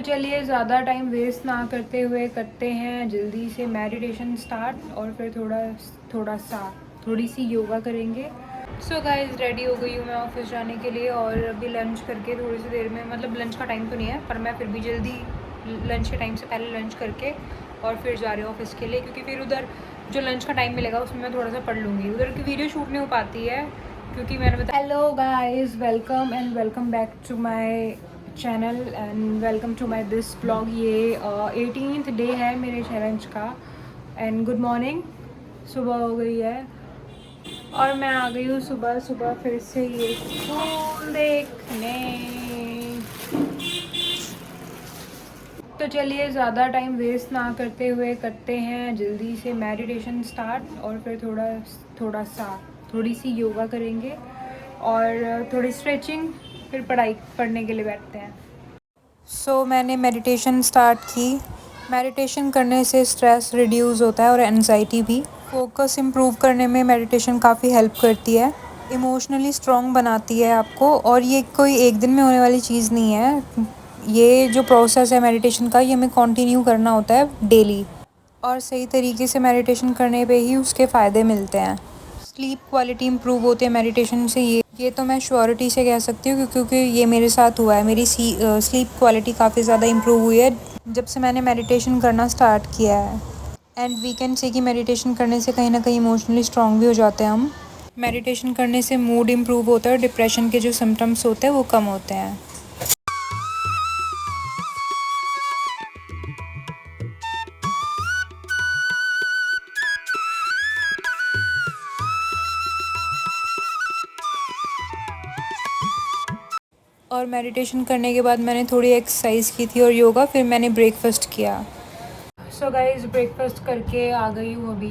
चलिए ज़्यादा time waste ना करते हुए करते हैं जल्दी से मेडिटेशन स्टार्ट और फिर थोड़ी सी योगा करेंगे। सो गाइस रेडी हो गई हूँ मैं ऑफिस जाने के लिए और अभी लंच करके थोड़ी सी देर में, मतलब लंच का टाइम तो नहीं है पर मैं फिर भी जल्दी लंच के टाइम से पहले लंच करके और फिर जा रही हूँ ऑफिस के लिए, क्योंकि फिर उधर जो लंच का टाइम मिलेगा उसमें मैं थोड़ा सा पढ़ लूँगी। उधर की वीडियो शूट नहीं हो पाती है क्योंकि मैंने बताया। Hello guys, welcome back to my channel and welcome to my this blog. ये 18th डे है मेरे चैलेंज का। एंड गुड मॉर्निंग, सुबह हो गई है और मैं आ गई हूँ सुबह सुबह फिर से ये फूल देखने। तो चलिए ज़्यादा टाइम वेस्ट ना करते हुए करते हैं जल्दी से मेडिटेशन स्टार्ट और फिर थोड़ी सी योगा करेंगे और थोड़ी स्ट्रेचिंग, फिर पढ़ने के लिए बैठते हैं। सो मैंने मेडिटेशन स्टार्ट की। मेडिटेशन करने से स्ट्रेस रिड्यूस होता है और एनजाइटी भी। फोकस इम्प्रूव करने में मेडिटेशन काफ़ी हेल्प करती है। इमोशनली स्ट्रॉन्ग बनाती है आपको, और ये कोई एक दिन में होने वाली चीज़ नहीं है। ये जो प्रोसेस है मेडिटेशन का, ये हमें कंटिन्यू करना होता है डेली, और सही तरीके से मेडिटेशन करने पे ही उसके फ़ायदे मिलते हैं। स्लीप क्वालिटी इम्प्रूव होती है मेडिटेशन से, ये तो मैं श्योरिटी से कह सकती हूँ क्योंकि ये मेरे साथ हुआ है। मेरी स्लीप क्वालिटी काफ़ी ज़्यादा इम्प्रूव हुई है जब से मैंने मेडिटेशन करना स्टार्ट किया है। एंड वी कैन से कि मेडिटेशन करने से कहीं ना कहीं इमोशनली स्ट्रॉन्ग भी हो जाते हैं हम। मेडिटेशन करने से मूड इम्प्रूव होता है और डिप्रेशन के जो सिम्टम्स होते हैं वो कम होते हैं। और मेडिटेशन करने के बाद मैंने थोड़ी एक्सरसाइज की थी और योगा, फिर मैंने ब्रेकफास्ट किया। सो गाइस ब्रेकफास्ट करके आ गई हूँ अभी।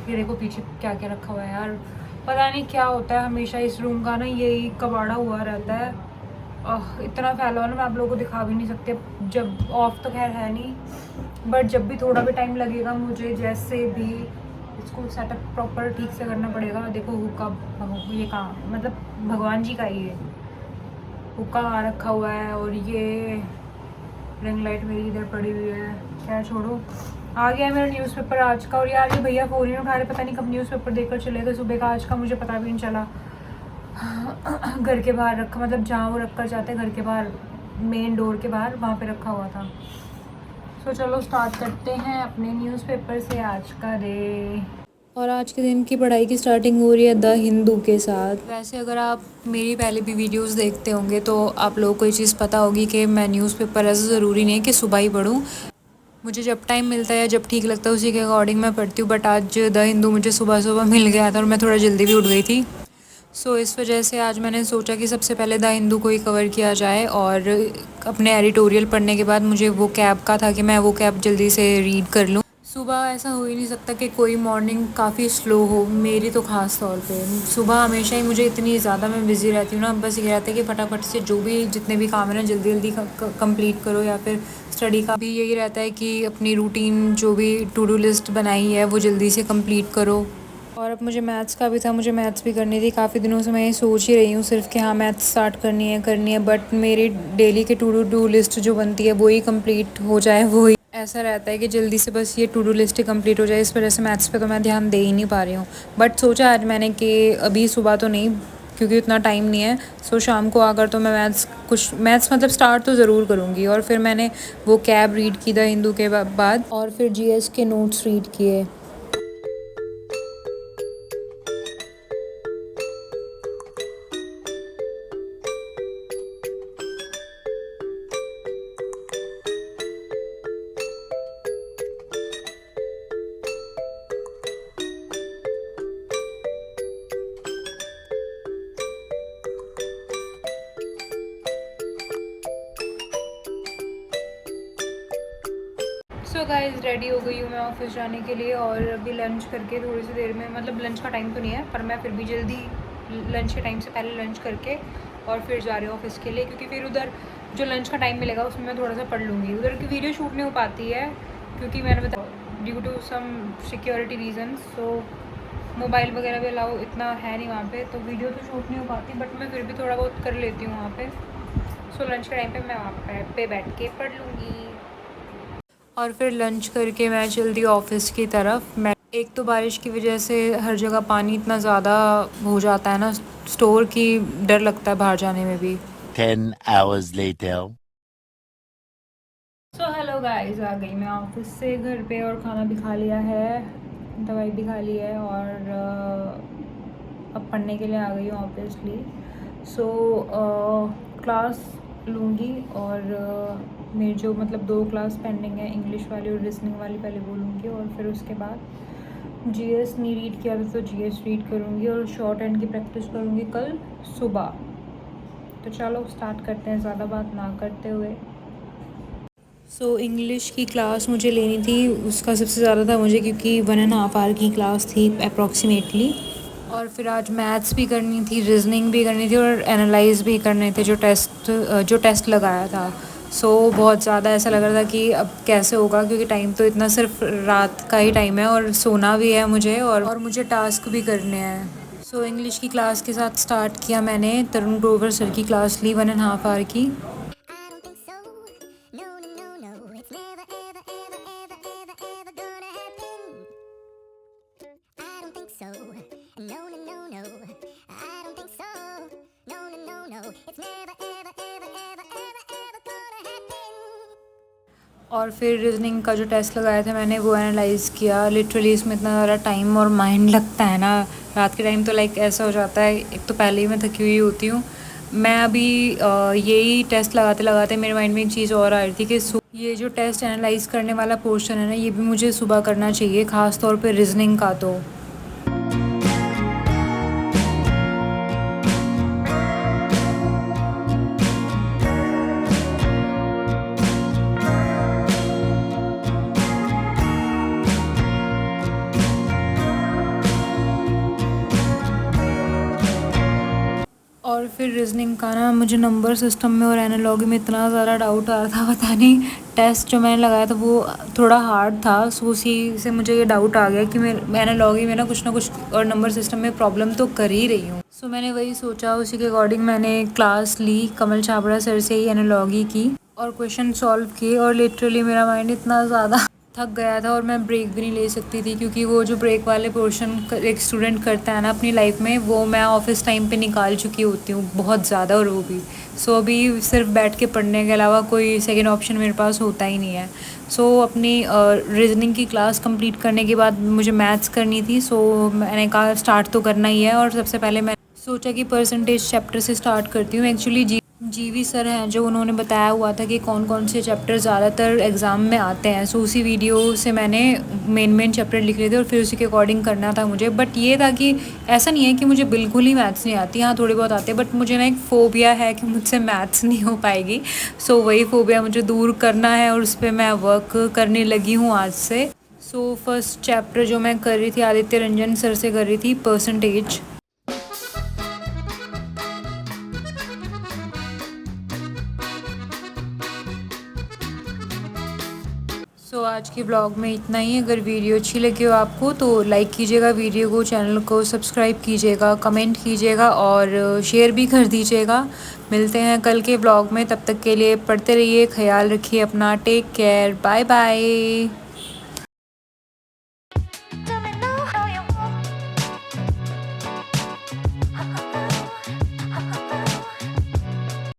ये देखो पीछे क्या क्या रखा हुआ है यार, पता नहीं क्या होता है हमेशा इस रूम का ना, यही कबाड़ा हुआ रहता है। इतना फैला हुआ ना, मैं आप लोगों को दिखा भी नहीं सकते। जब ऑफ तो खैर है नहीं, बट जब भी थोड़ा भी टाइम लगेगा मुझे, जैसे भी इसको सेटअप प्रॉपर ठीक से करना पड़ेगा। देखो हुक्का, ये कहाँ, मतलब भगवान जी का ही है हुक्का रखा हुआ है, और ये रिंग लाइट मेरी इधर पड़ी हुई है। क्या छोड़ो, आ गया है मेरा न्यूज़पेपर आज का। और यार ये भैया फ़ोन ही नहीं उठा रहे, पता नहीं कब न्यूज़पेपर देकर चले गए सुबह का। आज का मुझे पता भी नहीं चला। घर के बाहर रखा, मतलब जहाँ वो रख कर जाते हैं घर के बाहर, मेन डोर के बाहर, वहाँ पे रखा हुआ था। सो चलो स्टार्ट करते हैं अपने न्यूज़पेपर से आज का डे। और आज के दिन की पढ़ाई की स्टार्टिंग हो रही है द हिंदू के साथ। वैसे अगर आप मेरी पहले भी वीडियोस देखते होंगे तो आप लोगों को ये चीज़ पता होगी कि मैं न्यूज़पेपर ऐसा ज़रूरी नहीं है कि सुबह ही पढूं। मुझे जब टाइम मिलता है, जब ठीक लगता है, उसी के अकॉर्डिंग मैं पढ़ती हूँ। बट आज द हिंदू मुझे सुबह सुबह मिल गया था और मैं थोड़ा जल्दी भी उठ गई थी। सो इस वजह से आज मैंने सोचा कि सबसे पहले द हिंदू को ही कवर किया जाए। और अपने एडिटोरियल पढ़ने के बाद मुझे वो कैब का था कि मैं वो कैब जल्दी से रीड कर लूँ। सुबह ऐसा हो ही नहीं सकता कि कोई मॉर्निंग काफ़ी स्लो हो, मेरी तो ख़ास तौर पे। सुबह हमेशा ही मुझे इतनी ज़्यादा मैं बिज़ी रहती हूँ ना, बस ये रहता है कि फटाफट से जो भी जितने भी काम है ना जल्दी जल्दी कंप्लीट करो। या फिर स्टडी का भी यही रहता है कि अपनी रूटीन जो भी टू डू लिस्ट बनाई है वो जल्दी से कंप्लीट करो। और अब मुझे मैथ्स का भी था, मुझे मैथ्स भी करनी थी। काफ़ी दिनों से मैं ये सोच ही रही हूँ सिर्फ कि हाँ मैथ्स स्टार्ट करनी है। बट मेरी डेली के टू डू लिस्ट जो बनती है वो ही कंप्लीट हो जाए, वो ही ऐसा रहता है कि जल्दी से बस ये टू डू लिस्ट ही कंप्लीट हो जाए। इस वजह से मैथ्स पे तो मैं ध्यान दे ही नहीं पा रही हूँ। बट सोचा आज मैंने कि अभी सुबह तो नहीं, क्योंकि उतना टाइम नहीं है। सो शाम को आकर तो मैं मैथ्स मतलब स्टार्ट तो ज़रूर करूँगी। और फिर मैंने वो कैब रीड की द हिंदू के बाद, और फिर जीएस के नोट्स रीड किए। सो गाइस रेडी हो गई हूँ मैं ऑफिस जाने के लिए और अभी लंच करके थोड़ी सी देर में, मतलब लंच का टाइम तो नहीं है पर मैं फिर भी जल्दी लंच के टाइम से पहले लंच करके और फिर जा रही हूँ ऑफिस के लिए, क्योंकि फिर उधर जो लंच का टाइम मिलेगा उसमें मैं थोड़ा सा पढ़ लूँगी। उधर की वीडियो शूट नहीं हो पाती है क्योंकि मैंने बताया due to some security reason. So mobile वगैरह भी अलाउ इतना है नहीं वहाँ पे, तो वीडियो तो शूट नहीं हो पाती, बट मैं फिर भी थोड़ा बहुत कर लेती हूँ वहाँ पे। सो लंच के टाइम पे मैं वहाँ पे बैठ के पढ़ लूँगी और फिर लंच करके मैं चलती ऑफ़िस की तरफ। मैं एक तो बारिश की वजह से हर जगह पानी इतना ज़्यादा हो जाता है ना स्टोर, की डर लगता है बाहर जाने में भी। 10 hours later. So hello guys, आ गई मैं ऑफिस से घर पे और खाना भी खा लिया है, दवाई भी खा ली है और अब पढ़ने के लिए आ गई हूँ ऑब्वियसली। सो क्लास लूँगी और मेरी जो मतलब 2 क्लास पेंडिंग है, इंग्लिश वाली और लिसनिंग वाली, पहले वो लूँगी और फिर उसके बाद जीएस नहीं रीड किया था तो जीएस रीड करूँगी और शॉर्ट हैंड की प्रैक्टिस करूँगी कल सुबह। तो चलो स्टार्ट करते हैं ज़्यादा बात ना करते हुए। सो इंग्लिश की क्लास मुझे लेनी थी, उसका सबसे ज़्यादा था मुझे, क्योंकि 1.5 आवर की क्लास थी अप्रॉक्सीमेटली। और फिर आज मैथ्स भी करनी थी, रीजनिंग भी करनी थी और एनालाइज भी करने थे जो टेस्ट लगाया था। सो बहुत ज़्यादा ऐसा लग रहा था कि अब कैसे होगा, क्योंकि टाइम तो इतना सिर्फ रात का ही टाइम है और सोना भी है मुझे और मुझे टास्क भी करने हैं। सो इंग्लिश की क्लास के साथ स्टार्ट किया मैंने, तरुण ग्रोवर सर की क्लास ली 1.5 आवर की। और फिर रीजनिंग का जो टेस्ट लगाया था मैंने वो एनालाइज़ किया। लिटरली इसमें इतना ज़्यादा टाइम और माइंड लगता है ना, रात के टाइम तो लाइक ऐसा हो जाता है, एक तो पहले ही मैं थकी हुई होती हूँ। मैं अभी यही टेस्ट लगाते लगाते मेरे माइंड में एक चीज़ और आ रही थी कि ये जो टेस्ट एनालाइज़ करने वाला पोर्शन है ना, ये भी मुझे सुबह करना चाहिए, ख़ास तौर पे रीजनिंग का। तो और फिर रीजनिंग का ना मुझे नंबर सिस्टम में और एनालॉगी में इतना ज़्यादा डाउट आ रहा था, पता नहीं। टेस्ट जो मैंने लगाया था वो थोड़ा हार्ड था, सो उसी से मुझे ये डाउट आ गया कि मैं एनालॉगी में ना कुछ और नंबर सिस्टम में प्रॉब्लम तो कर ही रही हूँ। सो मैंने वही सोचा, उसी के अकॉर्डिंग मैंने क्लास ली कमल छाबड़ा सर से ही एनालॉगी की और क्वेश्चन सॉल्व किए। और लिटरली मेरा माइंड इतना ज़्यादा थक गया था और मैं ब्रेक भी नहीं ले सकती थी, क्योंकि वो जो ब्रेक वाले पोर्शन एक स्टूडेंट करता है ना अपनी लाइफ में, वो मैं ऑफिस टाइम पे निकाल चुकी होती हूँ बहुत ज़्यादा, और वो भी। सो अभी सिर्फ बैठ के पढ़ने के अलावा कोई सेकंड ऑप्शन मेरे पास होता ही नहीं है। सो अपनी रीजनिंग की क्लास कंप्लीट करने के बाद मुझे मैथ्स करनी थी। सो मैंने कहा स्टार्ट तो करना ही है, और सबसे पहले मैं सोचा कि परसेंटेज चैप्टर से स्टार्ट करती हूँ। एक्चुअली जीवी सर हैं जो, उन्होंने बताया हुआ था कि कौन कौन से चैप्टर ज़्यादातर एग्ज़ाम में आते हैं। सो उसी वीडियो से मैंने मेन चैप्टर लिख लिए थे और फिर उसी के अकॉर्डिंग करना था मुझे। बट ये था कि ऐसा नहीं है कि मुझे बिल्कुल ही मैथ्स नहीं आती, हाँ थोड़ी बहुत आते हैं, बट मुझे ना एक फ़ोबिया है कि मुझसे मैथ्स नहीं हो पाएगी। सो वही फ़ोबिया मुझे दूर करना है और उस पर मैं वर्क करने लगी हूँ आज से। सो फर्स्ट चैप्टर जो मैं कर रही थी आदित्य रंजन सर से कर रही थी, परसेंटेज। सो आज के ब्लॉग में इतना ही। अगर वीडियो अच्छी लगी हो आपको तो लाइक कीजिएगा वीडियो को, चैनल को सब्सक्राइब कीजिएगा, कमेंट कीजिएगा और शेयर भी कर दीजिएगा। मिलते हैं कल के ब्लॉग में, तब तक के लिए पढ़ते रहिए, ख्याल रखिए अपना, टेक केयर, बाय बाय।